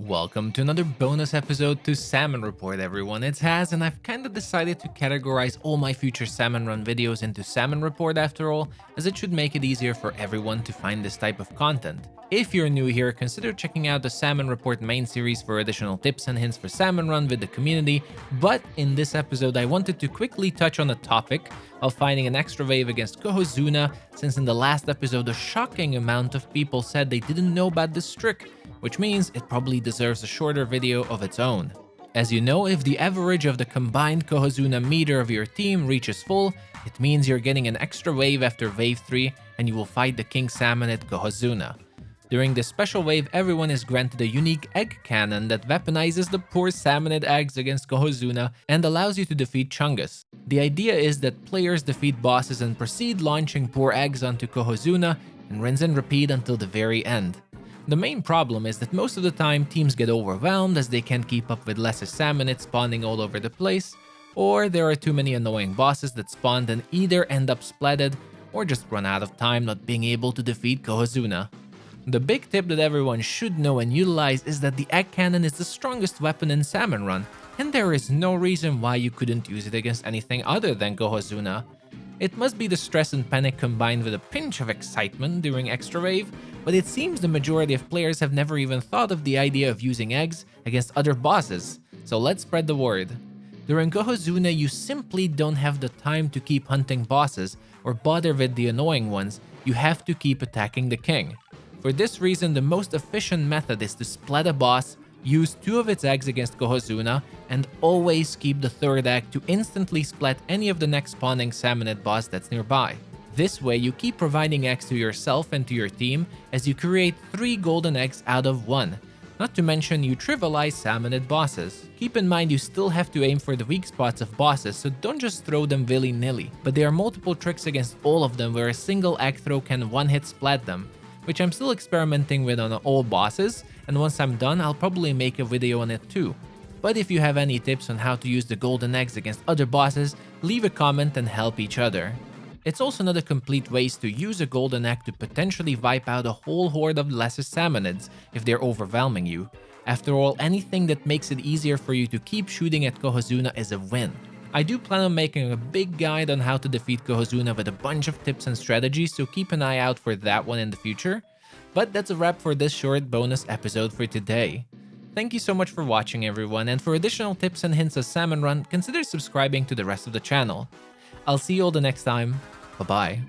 Welcome to another bonus episode to Salmon Report, everyone. It's Haz, and I've kind of decided to categorize all my future Salmon Run videos into Salmon Report after all, as it should make it easier for everyone to find this type of content. If you're new here, consider checking out the Salmon Report main series for additional tips and hints for Salmon Run with the community, but in this episode I wanted to quickly touch on the topic of finding an Xtra Wave against Cohozuna, since in the last episode a shocking amount of people said they didn't know about this trick, which means it probably deserves a shorter video of its own. As you know, if the average of the combined Cohozuna meter of your team reaches full, it means you're getting an Xtra Wave after Wave 3 and you will fight the King Salmonid Cohozuna. During this special wave, everyone is granted a unique egg cannon that weaponizes the poor Salmonid eggs against Cohozuna and allows you to defeat Chungus. The idea is that players defeat bosses and proceed launching poor eggs onto Cohozuna and rinse and repeat until the very end. The main problem is that most of the time teams get overwhelmed as they can't keep up with lesser Salmonids spawning all over the place, or there are too many annoying bosses that spawn and either end up splatted or just run out of time not being able to defeat Cohozuna. The big tip that everyone should know and utilize is that the egg cannon is the strongest weapon in Salmon Run, and there is no reason why you couldn't use it against anything other than Cohozuna. It must be the stress and panic combined with a pinch of excitement during Xtra Wave, but it seems the majority of players have never even thought of the idea of using eggs against other bosses, so let's spread the word. During Cohozuna, you simply don't have the time to keep hunting bosses or bother with the annoying ones, you have to keep attacking the king. For this reason, the most efficient method is to splat a boss, use 2 of its eggs against Cohozuna, and always keep the 3rd egg to instantly splat any of the next spawning Salmonid boss that's nearby. This way, you keep providing eggs to yourself and to your team as you create 3 golden eggs out of 1. Not to mention, you trivialize Salmonid bosses. Keep in mind you still have to aim for the weak spots of bosses, so don't just throw them willy-nilly. But there are multiple tricks against all of them where a single egg throw can one-hit splat them, which I'm still experimenting with on all bosses, and once I'm done, I'll probably make a video on it too. But if you have any tips on how to use the golden eggs against other bosses, leave a comment and help each other. It's also not a complete waste to use a golden egg to potentially wipe out a whole horde of lesser Salmonids if they're overwhelming you. After all, anything that makes it easier for you to keep shooting at Cohozuna is a win. I do plan on making a big guide on how to defeat Cohozuna with a bunch of tips and strategies, so keep an eye out for that one in the future. But that's a wrap for this short bonus episode for today. Thank you so much for watching, everyone, and for additional tips and hints of Salmon Run, consider subscribing to the rest of the channel. I'll see you all the next time. Bye-bye.